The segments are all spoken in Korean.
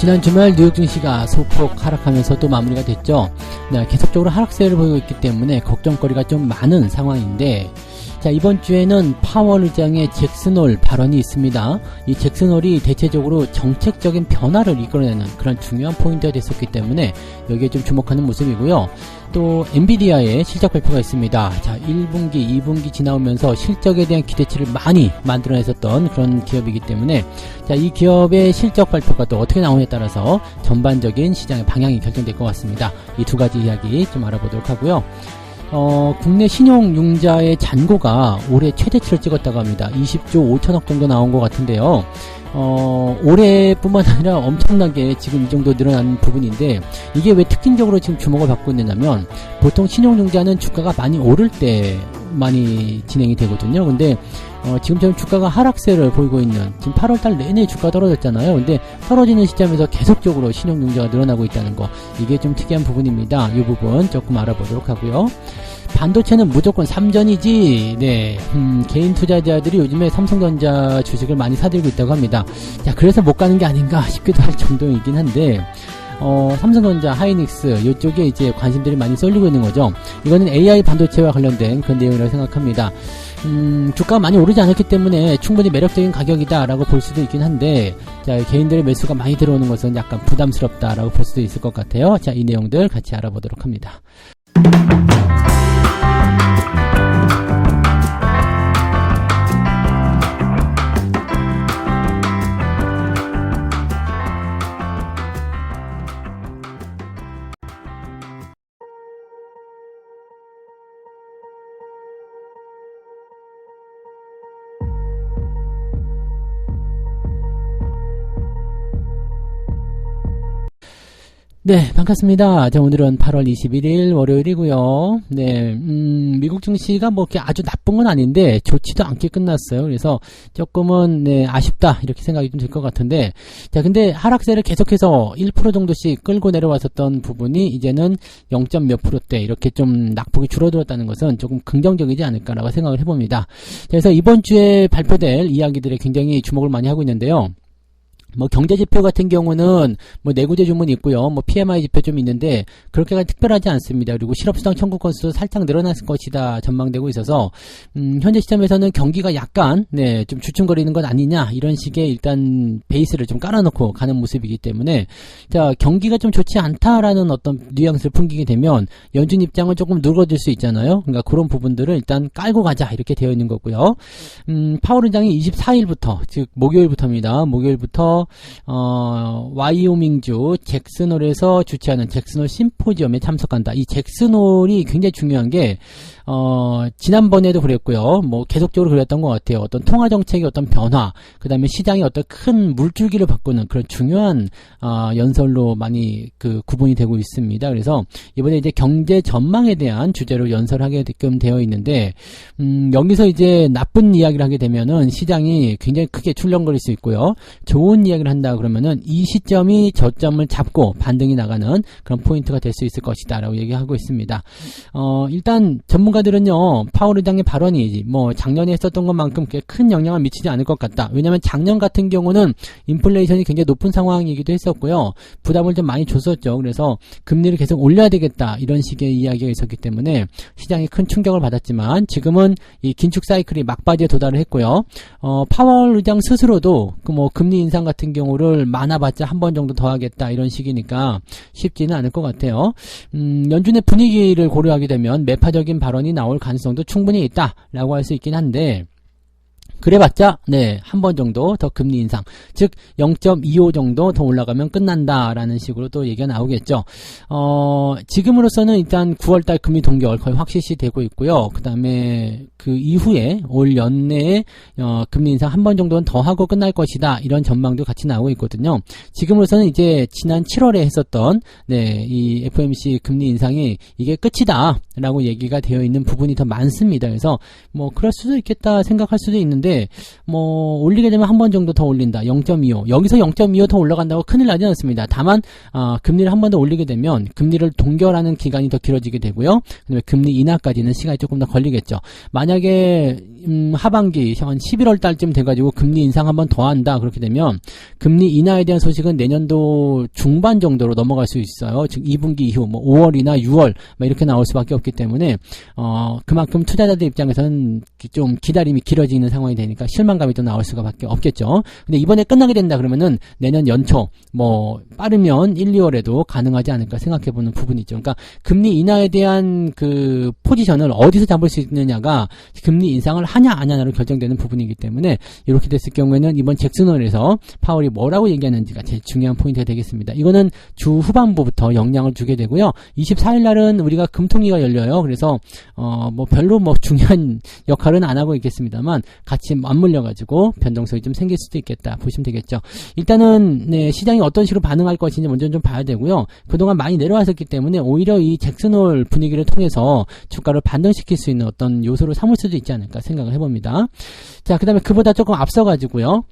지난 주말 뉴욕 증시가 소폭 하락하면서 또 마무리가 됐죠. 네, 계속적으로 하락세를 보이고 있기 때문에 걱정거리가 좀 많은 상황인데, 자, 이번 주에는 파월 의장의 잭슨홀 발언이 있습니다. 이 잭슨홀이 대체적으로 정책적인 변화를 이끌어내는 그런 중요한 포인트가 됐었기 때문에 여기에 좀 주목하는 모습이고요. 또 엔비디아의 실적 발표가 있습니다. 자, 1분기, 2분기 지나오면서 실적에 대한 기대치를 많이 만들어냈었던 그런 기업이기 때문에, 자, 이 기업의 실적 발표가 또 어떻게 나오냐에 따라서 전반적인 시장의 방향이 결정될 것 같습니다. 이 두 가지 이야기 좀 알아보도록 하고요. 국내 신용융자의 잔고가 올해 최대치를 찍었다고 합니다. 20조 5천억 정도 나온 것 같은데요. 올해뿐만 아니라 엄청나게 지금 이 정도 늘어난 부분인데, 이게 왜 특징적으로 지금 주목을 받고 있느냐면, 보통 신용융자는 주가가 많이 오를 때 많이 진행이 되거든요. 근데 지금처럼 주가가 하락세를 보이고 있는, 지금 8월달 내내 주가 떨어졌잖아요. 근데 떨어지는 시점에서 계속적으로 신용융자가 늘어나고 있다는 거, 이게 좀 특이한 부분입니다. 이 부분 조금 알아보도록 하고요. 반도체는 무조건 삼전이지. 네, 개인 투자자들이 요즘에 삼성전자 주식을 많이 사들고 있다고 합니다. 자, 그래서 못 가는 게 아닌가 싶기도 할 정도이긴 한데, 삼성전자, 하이닉스 이쪽에 이제 관심들이 많이 쏠리고 있는 거죠. 이거는 AI 반도체와 관련된 그런 내용이라고 생각합니다. 주가가 많이 오르지 않았기 때문에 충분히 매력적인 가격이다라고 볼 수도 있긴 한데, 자, 개인들의 매수가 많이 들어오는 것은 약간 부담스럽다라고 볼 수도 있을 것 같아요. 자, 이 내용들 같이 알아보도록 합니다. 네, 반갑습니다. 자, 오늘은 8월 21일 월요일이고요. 네, 미국 증시가 뭐 이렇게 아주 나쁜 건 아닌데 좋지도 않게 끝났어요. 그래서 조금은 네, 아쉽다 이렇게 생각이 좀 들 것 같은데, 자, 근데 하락세를 계속해서 1% 정도씩 끌고 내려왔었던 부분이 이제는 0. 몇 %대 이렇게 좀 낙폭이 줄어들었다는 것은 조금 긍정적이지 않을까라고 생각을 해봅니다. 그래서 이번 주에 발표될 이야기들에 굉장히 주목을 많이 하고 있는데요. 뭐 경제지표 같은 경우는 뭐 내구재 주문이 있고요. 뭐 PMI 지표 좀 있는데 그렇게가 특별하지 않습니다. 그리고 실업수당 청구 건수도 살짝 늘어났을 것이다 전망되고 있어서 현재 시점에서는 경기가 약간 네, 좀 주춤거리는 것 아니냐 이런 식의 일단 베이스를 좀 깔아놓고 가는 모습이기 때문에, 자, 경기가 좀 좋지 않다라는 어떤 뉘앙스를 풍기게 되면 연준 입장은 조금 누그러질 수 있잖아요. 그러니까 그런 부분들을 일단 깔고 가자 이렇게 되어 있는 거고요. 파월 의장이 24일부터 즉 목요일부터입니다. 목요일부터 와이오밍주 잭슨홀에서 주최하는 잭슨홀 심포지엄에 참석한다. 이 잭슨홀이 굉장히 중요한 게 지난번에도 그랬고요. 뭐 계속적으로 그랬던 것 같아요. 어떤 통화 정책의 어떤 변화, 그 다음에 시장의 어떤 큰 물줄기를 바꾸는 그런 중요한 연설로 많이 그 구분이 되고 있습니다. 그래서 이번에 이제 경제 전망에 대한 주제로 연설하게끔 되어 있는데, 여기서 이제 나쁜 이야기를 하게 되면은 시장이 굉장히 크게 출렁거릴 수 있고요. 좋은 이야기를 한다 그러면은 이 시점이 저점을 잡고 반등이 나가는 그런 포인트가 될 수 있을 것이다 라고 얘기하고 있습니다. 일단 전문가들은요, 파월 의장의 발언이 뭐 작년에 했었던 것만큼 큰 영향을 미치지 않을 것 같다. 왜냐하면 작년 같은 경우는 인플레이션이 굉장히 높은 상황이기도 했었고요. 부담을 좀 많이 줬었죠. 그래서 금리를 계속 올려야 되겠다 이런 식의 이야기가 있었기 때문에 시장이 큰 충격을 받았지만, 지금은 이 긴축 사이클이 막바지에 도달을 했고요. 파월 의장 스스로도 그 뭐 금리 인상 같은 경우를 많아봤자 한 번 정도 더 하겠다 이런 식이니까 쉽지는 않을 것 같아요. 연준의 분위기를 고려하게 되면 매파적인 발언이 나올 가능성도 충분히 있다라고 할 수 있긴 한데, 그래봤자 네, 한 번 정도 더 금리 인상, 즉 0.25 정도 더 올라가면 끝난다라는 식으로 또 얘기가 나오겠죠. 지금으로서는 일단 9월달 금리 동결 거의 확실시 되고 있고요. 그 다음에 그 이후에 올 연내에 금리 인상 한 번 정도는 더 하고 끝날 것이다 이런 전망도 같이 나오고 있거든요. 지금으로서는 이제 지난 7월에 했었던 네, 이 FOMC 금리 인상이 이게 끝이다라고 얘기가 되어 있는 부분이 더 많습니다. 그래서 뭐 그럴 수도 있겠다 생각할 수도 있는데, 뭐 올리게 되면 한 번 정도 더 올린다. 0.25. 여기서 0.25 더 올라간다고 큰일 나지 않습니다. 다만 금리를 한 번 더 올리게 되면 금리를 동결하는 기간이 더 길어지게 되고요. 그다음에 금리 인하까지는 시간이 조금 더 걸리겠죠. 만약 만약에 하반기 한 11월 달쯤 돼가지고 금리 인상 한번 더 한다 그렇게 되면 금리 인하에 대한 소식은 내년도 중반 정도로 넘어갈 수 있어요. 즉 2분기 이후 뭐 5월이나 6월 이렇게 나올 수밖에 없기 때문에 그만큼 투자자들 입장에서는 좀 기다림이 길어지는 상황이 되니까 실망감이 또 나올 수밖에 없겠죠. 근데 이번에 끝나게 된다 그러면은 내년 연초 뭐 빠르면 1, 2월에도 가능하지 않을까 생각해보는 부분이죠. 그러니까 금리 인하에 대한 그 포지션을 어디서 잡을 수 있느냐가 금리 인상을 하냐 안 하냐로 결정되는 부분이기 때문에 이렇게 됐을 경우에는 이번 잭슨홀에서 파월이 뭐라고 얘기하는지가 제일 중요한 포인트가 되겠습니다. 이거는 주 후반부부터 영향을 주게 되고요. 24일 날은 우리가 금통위가 열려요. 그래서 뭐 별로 뭐 중요한 역할은 안 하고 있겠습니다만 같이 맞물려 가지고 변동성이 좀 생길 수도 있겠다 보시면 되겠죠. 일단은 네, 시장이 어떤 식으로 반응할 것인지 먼저 좀 봐야 되고요. 그동안 많이 내려왔었기 때문에 오히려 이 잭슨홀 분위기를 통해서 주가를 반등시킬 수 있는 어떤 요소를 삼을 수도 있지 않을까 생각을 해봅니다. 자, 그 다음에 그보다 조금 앞서가지고요.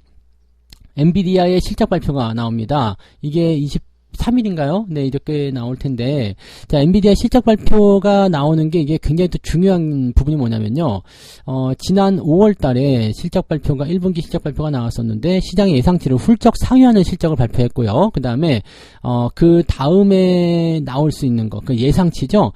엔비디아의 실적 발표가 나옵니다. 이게 23일인가요? 네, 이렇게 나올 텐데. 자, 엔비디아 실적 발표가 나오는 게 이게 굉장히 또 중요한 부분이 뭐냐면요. 지난 5월 달에 실적 발표가, 1분기 실적 발표가 나왔었는데, 시장의 예상치를 훌쩍 상회하는 실적을 발표했고요. 그 다음에, 그 다음에 나올 수 있는 거, 그 예상치죠.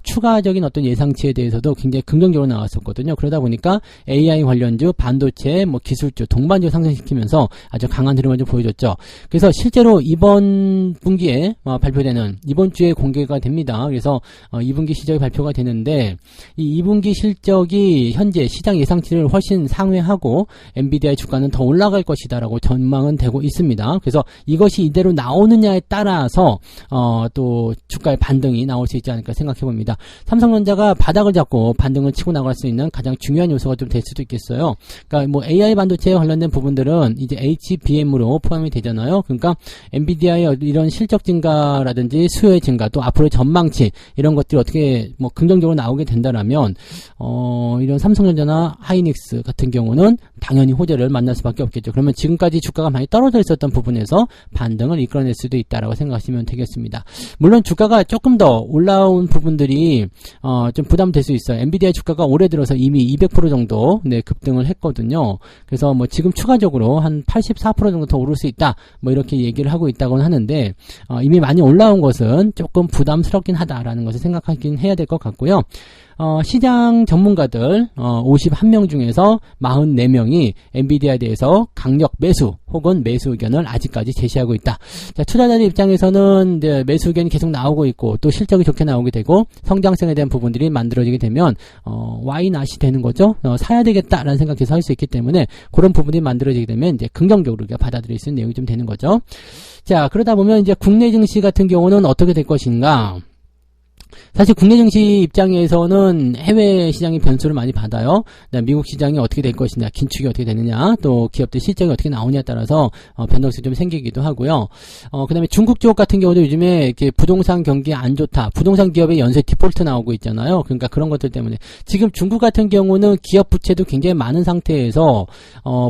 추가적인 어떤 예상치에 대해서도 굉장히 긍정적으로 나왔었거든요. 그러다 보니까 AI 관련주, 반도체, 뭐 기술주, 동반주 상승시키면서 아주 강한 흐름을 좀 보여줬죠. 그래서 실제로 이번 분기에 발표되는 이번 주에 공개가 됩니다. 그래서 2분기 실적이 발표가 되는데 이 2분기 실적이 현재 시장 예상치를 훨씬 상회하고 엔비디아의 주가는 더 올라갈 것이다라고 전망은 되고 있습니다. 그래서 이것이 이대로 나오느냐에 따라서 또 주가의 반등이 나올 수 있지 않을까 생각해 봅니다. 삼성전자가 바닥을 잡고 반등을 치고 나갈 수 있는 가장 중요한 요소가 좀 될 수도 있겠어요. 그러니까 뭐 AI 반도체에 관련된 부분들은 이제 HBM으로 포함이 되잖아요. 그러니까 엔비디아의 이런 실적 증가라든지 수요의 증가 또 앞으로의 전망치 이런 것들이 어떻게 뭐 긍정적으로 나오게 된다라면 이런 삼성전자나 하이닉스 같은 경우는 당연히 호재를 만날 수밖에 없겠죠. 그러면 지금까지 주가가 많이 떨어져 있었던 부분에서 반등을 이끌어낼 수도 있다라고 생각하시면 되겠습니다. 물론 주가가 조금 더 올라온 부분들이 좀 부담될 수 있어요. 엔비디아 주가가 올해 들어서 이미 200% 정도 네, 급등을 했거든요. 그래서 뭐 지금 추가적으로 한 84% 정도 더 오를 수 있다. 뭐 이렇게 얘기를 하고 있다고는 하는데 이미 많이 올라온 것은 조금 부담스럽긴 하다라는 것을 생각하긴 해야 될 것 같고요. 시장 전문가들 51명 중에서 44명이 엔비디아에 대해서 강력 매수 혹은 매수 의견을 아직까지 제시하고 있다. 자, 투자자들 입장에서는 이제 매수 의견이 계속 나오고 있고 또 실적이 좋게 나오게 되고 성장성에 대한 부분들이 만들어지게 되면 why not이 되는 거죠. 사야 되겠다라는 생각에서 할 수 있기 때문에 그런 부분이 만들어지게 되면 이제 긍정적으로 우리가 받아들일 수 있는 내용이 좀 되는 거죠. 자, 그러다 보면 이제 국내 증시 같은 경우는 어떻게 될 것인가? 사실 국내 증시 입장에서는 해외 시장의 변수를 많이 받아요. 미국 시장이 어떻게 될 것이냐, 긴축이 어떻게 되느냐, 또 기업들 실적이 어떻게 나오냐에 따라서 변동성이 좀 생기기도 하고요. 그 다음에 중국 쪽 같은 경우도 요즘에 이렇게 부동산 경기 안 좋다, 부동산 기업의 연쇄 디폴트 나오고 있잖아요. 그러니까 그런 것들 때문에 지금 중국 같은 경우는 기업 부채도 굉장히 많은 상태에서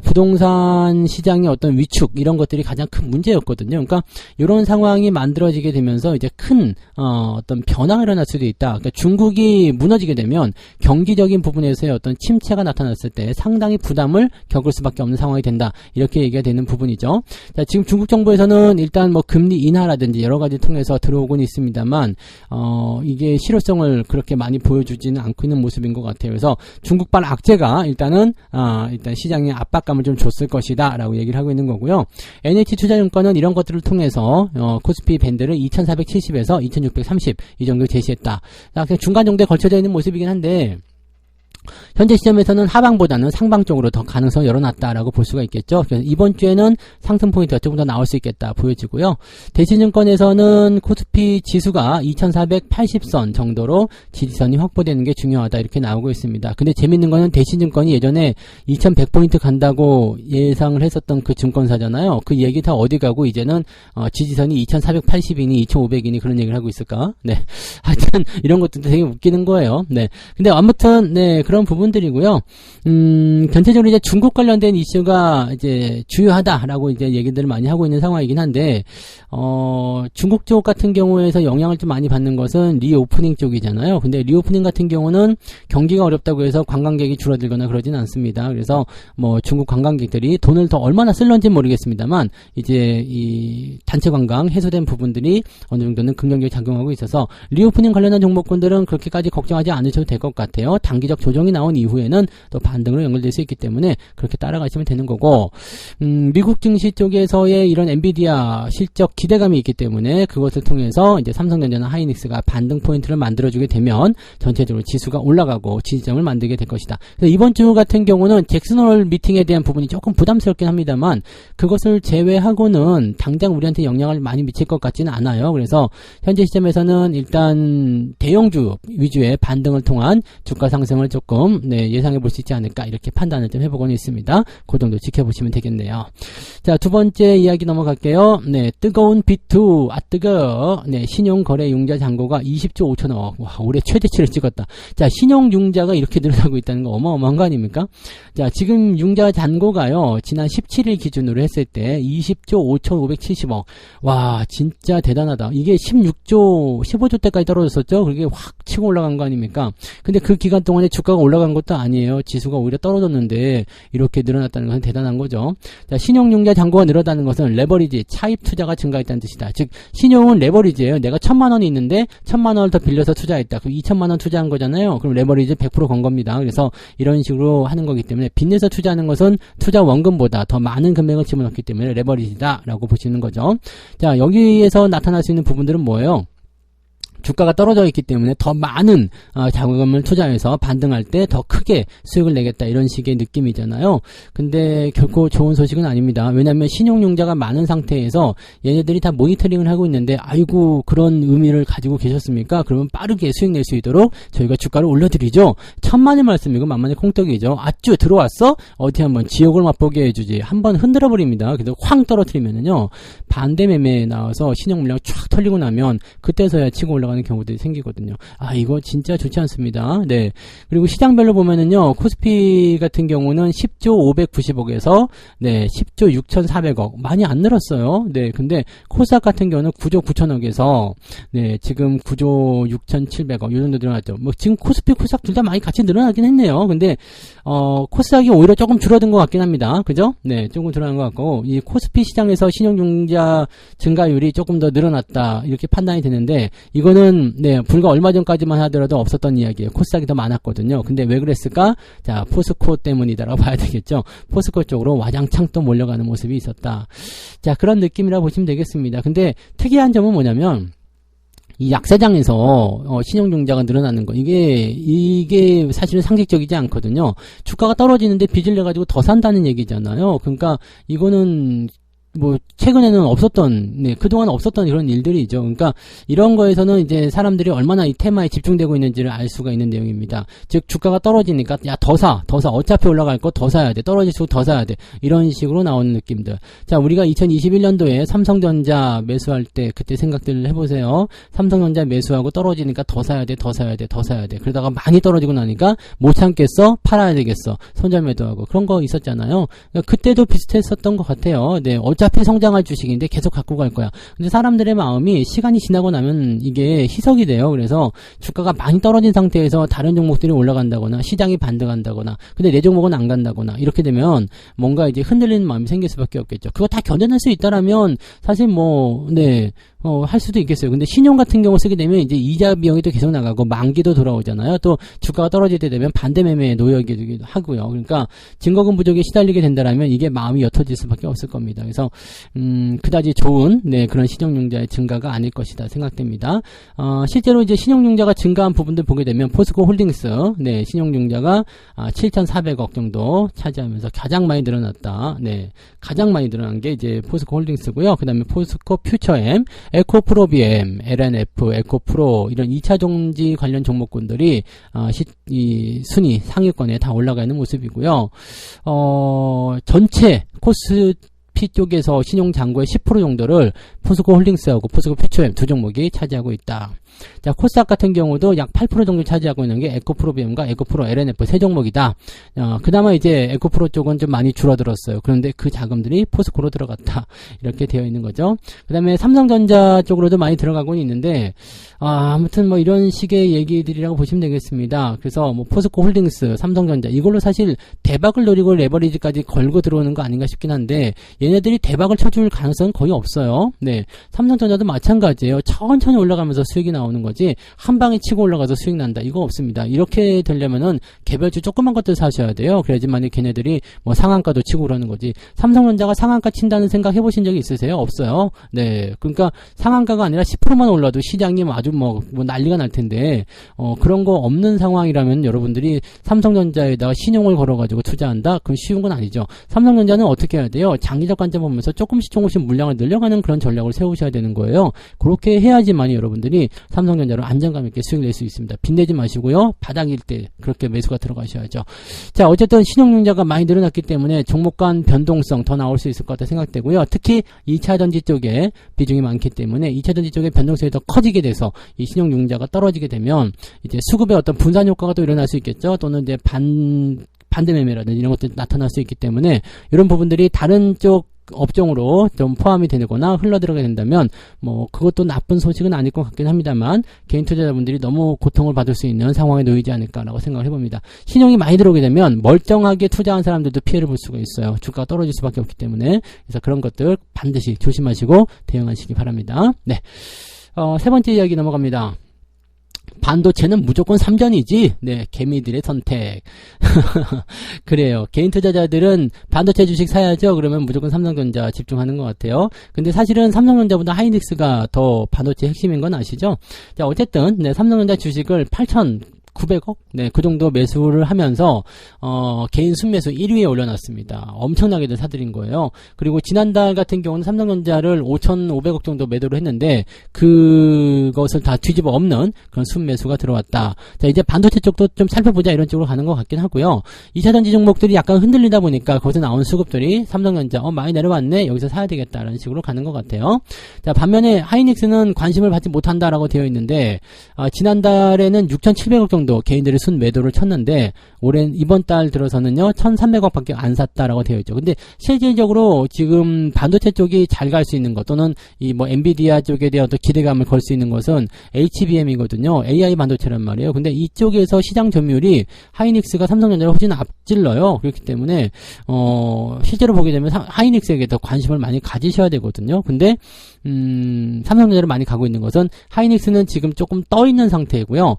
부동산 시장의 어떤 위축 이런 것들이 가장 큰 문제였거든요. 그러니까 이런 상황이 만들어지게 되면서 이제 큰 어떤 변화가 일어날 수도 있다. 그러니까 중국이 무너지게 되면 경기적인 부분에서의 어떤 침체가 나타났을 때 상당히 부담을 겪을 수밖에 없는 상황이 된다. 이렇게 얘기가 되는 부분이죠. 자, 지금 중국 정부에서는 일단 뭐 금리 인하라든지 여러 가지 통해서 들어오곤 있습니다만 이게 실효성을 그렇게 많이 보여주지는 않고 있는 모습인 것 같아요. 그래서 중국발 악재가 일단 시장에 압박감을 좀 줬을 것이다라고 얘기를 하고 있는 거고요. NH투자증권은 이런 것들을 통해서 코스피 밴드를 2470에서 2630 이 정도 제시했다. 자, 그냥 중간 정도에 걸쳐져 있는 모습이긴 한데 현재 시점에서는 하방보다는 상방 쪽으로 더 가능성을 열어놨다라고 볼 수가 있겠죠. 그래서 이번 주에는 상승 포인트가 조금 더 나올 수 있겠다 보여지고요. 대신증권에서는 코스피 지수가 2480선 정도로 지지선이 확보되는 게 중요하다 이렇게 나오고 있습니다. 근데 재밌는 거는 대신증권이 예전에 2100포인트 간다고 예상을 했었던 그 증권사잖아요. 그 얘기 다 어디 가고 이제는 지지선이 2480이니 2500이니 그런 얘기를 하여튼 이런 것들도 되게 웃기는 거예요. 네. 근데 아무튼 네, 그런 부분은 부분들이고요. 전체적으로 이제 중국 관련된 이슈가 이제 주요하다라고 이제 얘기들을 많이 하고 있는 상황이긴 한데, 중국 쪽 같은 경우에서 영향을 좀 많이 받는 것은 리오프닝 쪽이잖아요. 근데 리오프닝 같은 경우는 경기가 어렵다고 해서 관광객이 줄어들거나 그러진 않습니다. 그래서 뭐 중국 관광객들이 돈을 더 얼마나 쓸런지 모르겠습니다만, 이제 이 단체 관광 해소된 부분들이 어느 정도는 긍정적으로 작용하고 있어서 리오프닝 관련한 종목군들은 그렇게까지 걱정하지 않으셔도 될 것 같아요. 단기적 조정이 나온 이후에는 또 반등으로 연결될 수 있기 때문에 그렇게 따라가시면 되는 거고, 미국 증시 쪽에서의 이런 엔비디아 실적 기대감이 있기 때문에 그것을 통해서 이제 삼성전자나 하이닉스가 반등 포인트를 만들어주게 되면 전체적으로 지수가 올라가고 지지점을 만들게 될 것이다. 그래서 이번 주 같은 경우는 잭슨홀 미팅에 대한 부분이 조금 부담스럽긴 합니다만 그것을 제외하고는 당장 우리한테 영향을 많이 미칠 것 같지는 않아요. 그래서 현재 시점에서는 일단 대형주 위주의 반등을 통한 주가 상승을 조금 예상해 볼 수 있지 않을까 이렇게 판단을 좀 해보고는 있습니다. 그 정도 지켜보시면 되겠네요. 자, 두 번째 이야기 넘어갈게요. 뜨거운 비투, 뜨거. 신용거래융자 잔고가 20조 5천억. 와, 올해 최대치를 찍었다. 자, 신용융자가 이렇게 늘어나고 있다는 거 어마어마한 거 아닙니까? 자, 지금 융자 잔고가요, 지난 17일 기준으로 했을 때 20조 5,570억. 와, 진짜 대단하다. 이게 16조, 15조 때까지 떨어졌었죠? 그게 확 치고 올라간 거 아닙니까? 근데 그 기간 동안에 주가가 올라간 것도 아니에요. 지수가 오히려 떨어졌는데 이렇게 늘어났다는 것은 대단한 거죠. 자, 신용융자 잔고가 늘어나는 것은 레버리지, 차입 투자가 증가했다는 뜻이다. 즉, 신용은 레버리지예요. 내가 1,000만 원이 있는데 1,000만 원을 더 빌려서 투자했다. 그럼 2,000만 원 투자한 거잖아요. 그럼 레버리지 100% 건 겁니다. 그래서 이런 식으로 하는 거기 때문에 빚내서 투자하는 것은 투자 원금보다 더 많은 금액을 집어넣기 때문에 레버리지다라고 보시는 거죠. 자, 여기에서 나타날 수 있는 부분들은 뭐예요? 주가가 떨어져 있기 때문에 더 많은 자금을 투자해서 반등할 때 더 크게 수익을 내겠다 이런 식의 느낌이잖아요. 근데 결코 좋은 소식은 아닙니다. 왜냐하면 신용융자가 많은 상태에서 얘네들이 다 모니터링을 하고 있는데 아이고 그런 의미를 가지고 계셨습니까? 그러면 빠르게 수익 낼 수 있도록 저희가 주가를 올려드리죠. 천만의 말씀이고 만만의 콩떡이죠. 아쭈 들어왔어? 어디 한번 지옥을 맛보게 해주지. 한번 흔들어 버립니다. 그래서 확 떨어뜨리면은요 반대 매매에 나와서 신용 물량 쫙 털리고 나면 그때서야 치고 올라가는 경우들이 생기거든요. 아, 이거 진짜 좋지 않습니다. 네. 그리고 시장별로 보면은요, 코스피 같은 경우는 10조 590억에서, 10조 6,400억. 많이 안 늘었어요. 네. 근데 코스닥 같은 경우는 9조 9천억에서, 지금 9조 6,700억. 이 정도 늘어났죠. 뭐, 지금 코스피, 코스닥 둘 다 많이 같이 늘어나긴 했네요. 근데, 코스닥이 오히려 조금 줄어든 것 같긴 합니다. 그죠? 네. 조금 줄어든 것 같고, 이 코스피 시장에서 신용융자 증가율이 조금 더 늘어났다. 이렇게 판단이 되는데, 이거는 불과 얼마 전까지만 하더라도 없었던 이야기예요. 코스닥이 더 많았거든요. 근데 왜 그랬을까? 자, 포스코 때문이다라고 봐야 되겠죠. 포스코 쪽으로 와장창 또 몰려가는 모습이 있었다. 자, 그런 느낌이라고 보시면 되겠습니다. 근데 특이한 점은 뭐냐면 이 약세장에서 신용융자가 늘어나는 거 이게 사실은 상식적이지 않거든요. 주가가 떨어지는데 빚을 내가지고 더 산다는 얘기잖아요. 그러니까 이거는 뭐 최근에는 없었던 그동안 없었던 그런 일들이죠. 그러니까 이런 거에서는 이제 사람들이 얼마나 이 테마에 집중되고 있는지를 알 수가 있는 내용입니다. 즉 주가가 떨어지니까 야 더 사 어차피 올라갈 거 더 사야 돼, 떨어질수록 더 사야 돼, 이런 식으로 나오는 느낌들. 자, 우리가 2021년도에 삼성전자 매수할 때 그때 생각들을 해보세요. 삼성전자 매수하고 떨어지니까 더 사야 돼 그러다가 많이 떨어지고 나니까 못 참겠어, 팔아야 되겠어, 손절 매도하고 그런 거 있었잖아요. 그러니까 그때도 비슷했었던 것 같아요. 어차피 성장할 주식인데 계속 갖고 갈 거야. 근데 사람들의 마음이 시간이 지나고 나면 이게 희석이 돼요. 그래서 주가가 많이 떨어진 상태에서 다른 종목들이 올라간다거나 시장이 반등한다거나 근데 내 종목은 안 간다거나 이렇게 되면 뭔가 이제 흔들리는 마음이 생길 수밖에 없겠죠. 그거 다 견뎌낼 수 있다라면 사실 할 수도 있겠어요. 근데 신용 같은 경우 쓰게 되면 이제 이자 비용이 또 계속 나가고 만기도 돌아오잖아요. 또 주가가 떨어질 때 되면 반대 매매에 놓여기도 하고요. 그러니까 증거금 부족에 시달리게 된다라면 이게 마음이 옅어질 수밖에 없을 겁니다. 그래서 그다지 좋은 그런 신용융자의 증가가 아닐 것이다 생각됩니다. 실제로 이제 신용융자가 증가한 부분들 보게 되면 포스코 홀딩스 신용융자가 7,400억 정도 차지하면서 가장 많이 늘어났다. 가장 많이 늘어난 게 이제 포스코 홀딩스고요. 그다음에 포스코 퓨처엠, 에코프로비엠, LNF, 에코프로 이런 2차 종지 관련 종목군들이 이 순위 상위권에 다 올라가 있는 모습이고요. 전체 코스피 SP 쪽에서 신용 잔고의 10% 정도를 포스코 홀딩스하고 포스코 퓨처엠 두 종목이 차지하고 있다. 자, 코스닥 같은 경우도 약 8% 정도 차지하고 있는 게 에코프로비움과 에코프로 LNF 세 종목이다. 그나마 이제 에코프로 쪽은 좀 많이 줄어들었어요. 그런데 그 자금들이 포스코로 들어갔다. 이렇게 되어 있는 거죠. 그 다음에 삼성전자 쪽으로도 많이 들어가고 있는데, 아무튼 뭐 이런 식의 얘기들이라고 보시면 되겠습니다. 그래서 뭐 포스코 홀딩스, 삼성전자, 이걸로 사실 대박을 노리고 레버리지까지 걸고 들어오는 거 아닌가 싶긴 한데, 얘네들이 대박을 쳐줄 가능성은 거의 없어요. 네. 삼성전자도 마찬가지예요. 천천히 올라가면서 수익이 나오는 거지, 한 방에 치고 올라가서 수익 난다. 이거 없습니다. 이렇게 되려면은 개별주 조그만 것들 사셔야 돼요. 그래야지만 걔네들이 뭐 상한가도 치고 그러는 거지. 삼성전자가 상한가 친다는 생각 해보신 적이 있으세요? 없어요. 네. 그러니까 상한가가 아니라 10%만 올라도 시장이 아주 뭐 난리가 날 텐데, 그런 거 없는 상황이라면 여러분들이 삼성전자에다가 신용을 걸어가지고 투자한다? 그건 쉬운 건 아니죠. 삼성전자는 어떻게 해야 돼요? 장기적 관점 보면서 조금씩 물량을 늘려가는 그런 전략을 세우셔야 되는 거예요. 그렇게 해야지만 여러분들이 삼성전자로 안정감 있게 수익 낼 수 있습니다. 빚내지 마시고요. 바닥일 때 그렇게 매수가 들어가셔야죠. 자, 어쨌든 신용융자가 많이 늘어났기 때문에 종목 간 변동성 더 나올 수 있을 것 같다 생각되고요. 특히 2차전지 쪽에 비중이 많기 때문에 2차전지 쪽에 변동성이 더 커지게 돼서 이 신용융자가 떨어지게 되면 이제 수급의 어떤 분산 효과가 또 일어날 수 있겠죠. 또는 이제 반대 매매라든지 이런 것들이 나타날 수 있기 때문에 이런 부분들이 다른 쪽 업종으로 좀 포함이 되거나 흘러들어가게 된다면 뭐 그것도 나쁜 소식은 아닐 것 같긴 합니다만 개인 투자자분들이 너무 고통을 받을 수 있는 상황에 놓이지 않을까라고 생각을 해봅니다. 신용이 많이 들어오게 되면 멀쩡하게 투자한 사람들도 피해를 볼 수가 있어요. 주가가 떨어질 수밖에 없기 때문에. 그래서 그런 것들 반드시 조심하시고 대응하시기 바랍니다. 네. 세 번째 이야기 넘어갑니다. 반도체는 무조건 3전이지. 네, 개미들의 선택. 그래요. 개인 투자자들은 반도체 주식 사야죠. 그러면 무조건 삼성전자 집중하는 것 같아요. 근데 사실은 삼성전자보다 하이닉스가 더 반도체 핵심인 건 아시죠? 자, 어쨌든 네, 삼성전자 주식을 8,900억? 네, 그 정도 매수를 하면서, 개인 순매수 1위에 올려놨습니다. 엄청나게들 사들인 거예요. 그리고 지난달 같은 경우는 삼성전자를 5,500억 정도 매도를 했는데, 그것을 다 뒤집어 엎는 그런 순매수가 들어왔다. 자, 이제 반도체 쪽도 좀 살펴보자 이런 쪽으로 가는 것 같긴 하고요. 2차전지 종목들이 약간 흔들리다 보니까 거기서 나온 수급들이 삼성전자, 많이 내려왔네? 여기서 사야 되겠다라는 식으로 가는 것 같아요. 자, 반면에 하이닉스는 관심을 받지 못한다라고 되어 있는데, 지난달에는 6,700억 정도 개인들이 순 매도를 쳤는데 이번 달 들어서는요 1,300억밖에 안 샀다라고 되어 있죠. 근데 실질적으로 지금 반도체 쪽이 잘 갈 수 있는 것 또는 이 뭐 엔비디아 쪽에 대한 또 기대감을 걸 수 있는 것은 HBM이거든요. AI 반도체란 말이에요. 근데 이쪽에서 시장 점유율이 하이닉스가 삼성전자를 훨씬 앞질러요. 그렇기 때문에 실제로 보게 되면 하이닉스에게 더 관심을 많이 가지셔야 되거든요. 근데 삼성전자를 많이 가고 있는 것은 하이닉스는 지금 조금 떠 있는 상태이고요.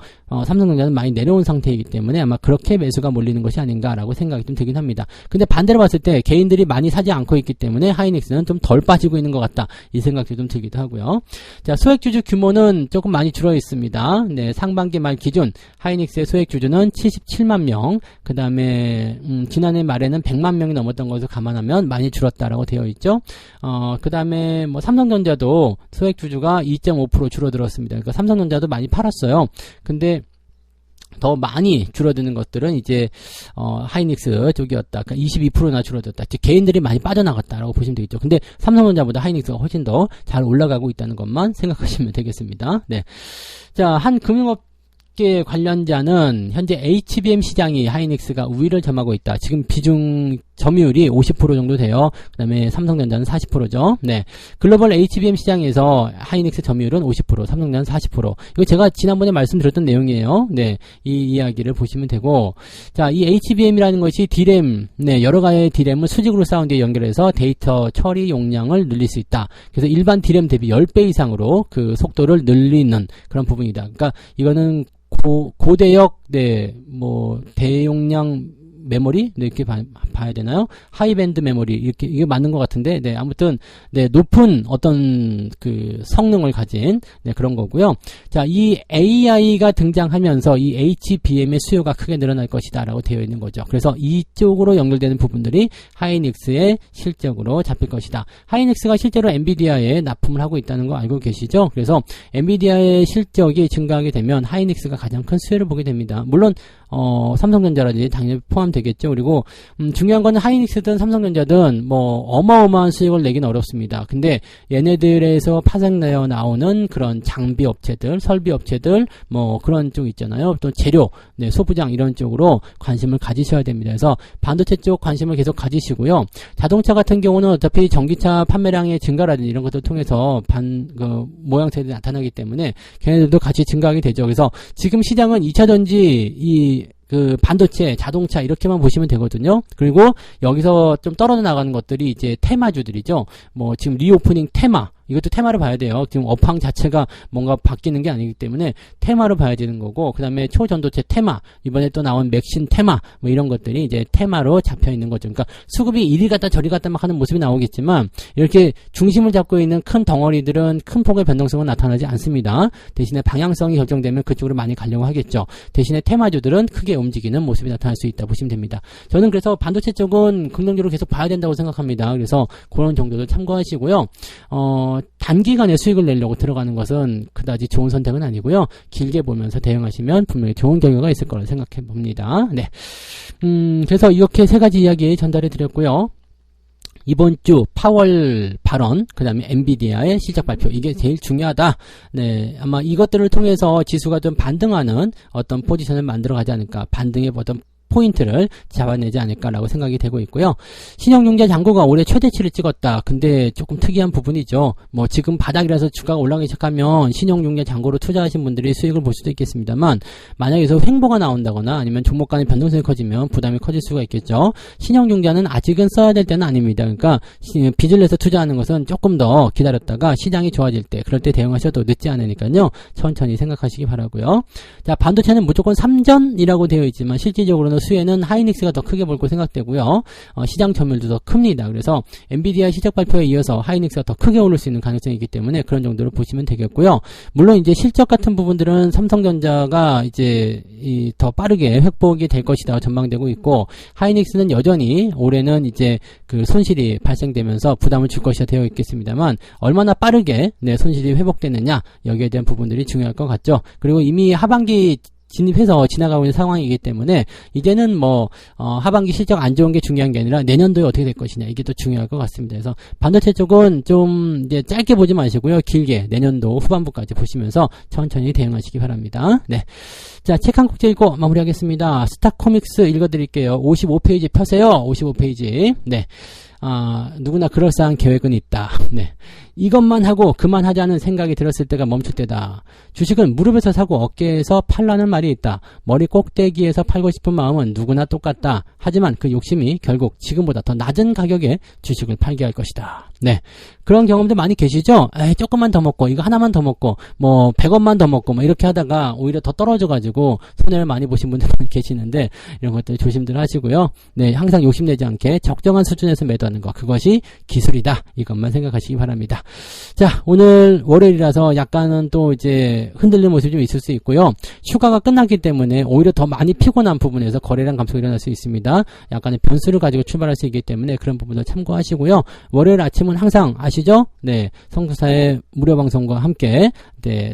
삼성전자는 많이 내려온 상태이기 때문에 아마 그렇게 매수가 몰리는 것이 아닌가라고 생각이 좀 들긴 합니다. 근데 반대로 봤을 때 개인들이 많이 사지 않고 있기 때문에 하이닉스는 좀 덜 빠지고 있는 것 같다. 이 생각도 좀 들기도 하고요. 자, 소액주주 규모는 조금 많이 줄어 있습니다. 네, 상반기 말 기준 하이닉스의 소액주주는 77만 명, 그 다음에 지난해 말에는 100만 명이 넘었던 것을 감안하면 많이 줄었다라고 되어 있죠. 그 다음에 뭐 삼성전자도 소액주주가 2.5% 줄어들었습니다. 그러니까 삼성전자도 많이 팔았어요. 근데 더 많이 줄어드는 것들은 이제 하이닉스 쪽이었다. 그러니까 22%나 줄어들었다. 즉 개인들이 많이 빠져나갔다라고 보시면 되겠죠. 근데 삼성전자보다 하이닉스가 훨씬 더 잘 올라가고 있다는 것만 생각하시면 되겠습니다. 네. 자, 한 금융업계 관련자는 현재 HBM 시장이 하이닉스가 우위를 점하고 있다. 지금 비중 점유율이 50% 정도 돼요. 그 다음에 삼성전자는 40%죠. 네. 글로벌 HBM 시장에서 하이닉스 점유율은 50%, 삼성전자는 40%. 이거 제가 지난번에 말씀드렸던 내용이에요. 네. 이 이야기를 보시면 되고. 자, 이 HBM이라는 것이 D램, 네. 여러 가지의 D램을 수직으로 쌓은 뒤에 연결해서 데이터 처리 용량을 늘릴 수 있다. 그래서 일반 D램 대비 10배 이상으로 그 속도를 늘리는 그런 부분이다. 그러니까 이거는 고대역, 네. 뭐, 대용량 메모리? 네, 이렇게 봐야 되나요? 하이밴드 메모리. 이게 맞는 것 같은데, 네, 아무튼, 네, 높은 어떤 그 성능을 가진, 네, 그런 거고요. 자, 이 AI가 등장하면서 이 HBM의 수요가 크게 늘어날 것이다 라고 되어 있는 거죠. 그래서 이쪽으로 연결되는 부분들이 하이닉스의 실적으로 잡힐 것이다. 하이닉스가 실제로 엔비디아에 납품을 하고 있다는 거 알고 계시죠? 그래서 엔비디아의 실적이 증가하게 되면 하이닉스가 가장 큰 수혜를 보게 됩니다. 물론, 삼성전자라든지 당연히 포함되어 되겠죠. 그리고 중요한 건 하이닉스든 삼성전자든 뭐 어마어마한 수익을 내긴 어렵습니다. 근데 얘네들에서 파생되어 나오는 그런 장비 업체들, 설비 업체들 뭐 그런 쪽 있잖아요. 또 재료, 네, 소부장 이런 쪽으로 관심을 가지셔야 됩니다. 그래서 반도체 쪽 관심을 계속 가지시고요. 자동차 같은 경우는 어차피 전기차 판매량의 증가라든지 이런 것들 통해서 모양새들이 나타나기 때문에 걔네들도 같이 증가하게 되죠. 그래서 지금 시장은 2차전지, 반도체, 자동차 이렇게만 보시면 되거든요. 그리고 여기서 좀 떨어져 나가는 것들이 이제 테마주들이죠. 뭐 지금 리오프닝 테마, 이것도 테마를 봐야 돼요. 지금 업황 자체가 뭔가 바뀌는 게 아니기 때문에 테마로 봐야 되는 거고, 그 다음에 초전도체 테마, 이번에 또 나온 맥신 테마, 뭐 이런 것들이 이제 테마로 잡혀 있는 거죠. 그러니까 수급이 이리 갔다 저리 갔다 막 하는 모습이 나오겠지만, 이렇게 중심을 잡고 있는 큰 덩어리들은 큰 폭의 변동성은 나타나지 않습니다. 대신에 방향성이 결정되면 그쪽으로 많이 가려고 하겠죠. 대신에 테마주들은 크게 움직이는 모습이 나타날 수 있다 보시면 됩니다. 저는 그래서 반도체 쪽은 긍정적으로 계속 봐야 된다고 생각합니다. 그래서 그런 정도를 참고하시고요. 단기간에 수익을 내려고 들어가는 것은 그다지 좋은 선택은 아니고요. 길게 보면서 대응하시면 분명히 좋은 결과가 있을 거라 생각해 봅니다. 네. 그래서 이렇게 세 가지 이야기 전달해 드렸고요. 이번 주 파월 발언, 그 다음에 엔비디아의 실적 발표, 이게 제일 중요하다. 네, 아마 이것들을 통해서 지수가 좀 반등하는 어떤 포지션을 만들어 가지 않을까, 반등의 어떤 포인트를 잡아내지 않을까라고 생각이 되고 있고요. 신용융자 잔고가 올해 최대치를 찍었다. 근데 조금 특이한 부분이죠. 뭐 지금 바닥이라서 주가가 올라가기 시작하면 신용융자 잔고로 투자하신 분들이 수익을 볼 수도 있겠습니다만, 만약에 여기서 횡보가 나온다거나 아니면 종목 간의 변동성이 커지면 부담이 커질 수가 있겠죠. 신용융자는 아직은 써야 될 때는 아닙니다. 그러니까 빚을 내서 투자하는 것은 조금 더 기다렸다가 시장이 좋아질 때, 그럴 때 대응하셔도 늦지 않으니까요. 천천히 생각하시기 바라고요. 자, 반도체는 무조건 3전이라고 되어 있지만 실질적으로는 수혜는 하이닉스가 더 크게 볼 거 생각되고요. 시장 점유율도 더 큽니다. 그래서 엔비디아 실적 발표에 이어서 하이닉스가 더 크게 오를 수 있는 가능성이 있기 때문에 그런 정도로 보시면 되겠고요. 물론 이제 실적 같은 부분들은 삼성전자가 이제 더 빠르게 획복이 될 것이다 전망되고 있고, 하이닉스는 여전히 올해는 이제 그 손실이 발생되면서 부담을 줄 것이다 되어 있겠습니다만, 얼마나 빠르게 손실이 회복되느냐, 여기에 대한 부분들이 중요할 것 같죠. 그리고 이미 하반기 진입해서 지나가고 있는 상황이기 때문에 이제는 하반기 실적 안 좋은 게 중요한 게 아니라 내년도에 어떻게 될 것이냐, 이게 또 중요할 것 같습니다. 그래서 반도체 쪽은 좀 이제 짧게 보지 마시고요. 길게 내년도 후반부까지 보시면서 천천히 대응하시기 바랍니다. 네. 자, 책 한 곡 읽고 마무리하겠습니다. 스타코믹스 읽어드릴게요. 55페이지 펴세요. 55페이지. 네. 누구나 그럴싸한 계획은 있다. 네. 이것만 하고 그만하자는 생각이 들었을 때가 멈출 때다. 주식은 무릎에서 사고 어깨에서 팔라는 말이 있다. 머리 꼭대기에서 팔고 싶은 마음은 누구나 똑같다. 하지만 그 욕심이 결국 지금보다 더 낮은 가격에 주식을 팔게 할 것이다. 네. 그런 경험도 많이 계시죠? 조금만 더 먹고, 이거 하나만 더 먹고, 100원만 더 먹고, 이렇게 하다가 오히려 더 떨어져가지고 손해를 많이 보신 분들 많이 계시는데, 이런 것들 조심들 하시고요. 네. 항상 욕심내지 않게 적정한 수준에서 매도하는 것. 그것이 기술이다. 이것만 생각하시기 바랍니다. 자, 오늘 월요일이라서 약간은 또 이제 흔들리는 모습이 좀 있을 수 있고요. 휴가가 끝났기 때문에 오히려 더 많이 피곤한 부분에서 거래량 감소가 일어날 수 있습니다. 약간의 변수를 가지고 출발할 수 있기 때문에 그런 부분도 참고하시고요. 월요일 아침은 항상 아시죠? 네, 성수사의 무료 방송과 함께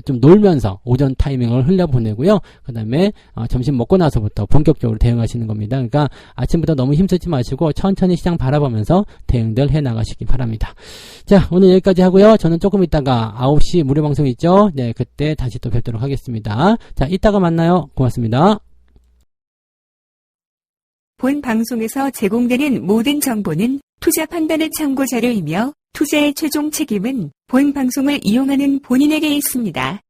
좀 놀면서 오전 타이밍을 흘려보내고요. 그 다음에 점심 먹고 나서부터 본격적으로 대응하시는 겁니다. 그러니까 아침부터 너무 힘쓰지 마시고 천천히 시장 바라보면서 대응들 해나가시기 바랍니다. 자, 오늘 여기까지 하고요. 저는 조금 있다가 9시 무료 방송 있죠? 네, 그때 다시 또 뵙도록 하겠습니다. 자, 이따가 만나요. 고맙습니다. 본 방송에서 제공되는 모든 정보는 투자 판단의 참고 자료이며 투자의 최종 책임은 본 방송을 이용하는 본인에게 있습니다.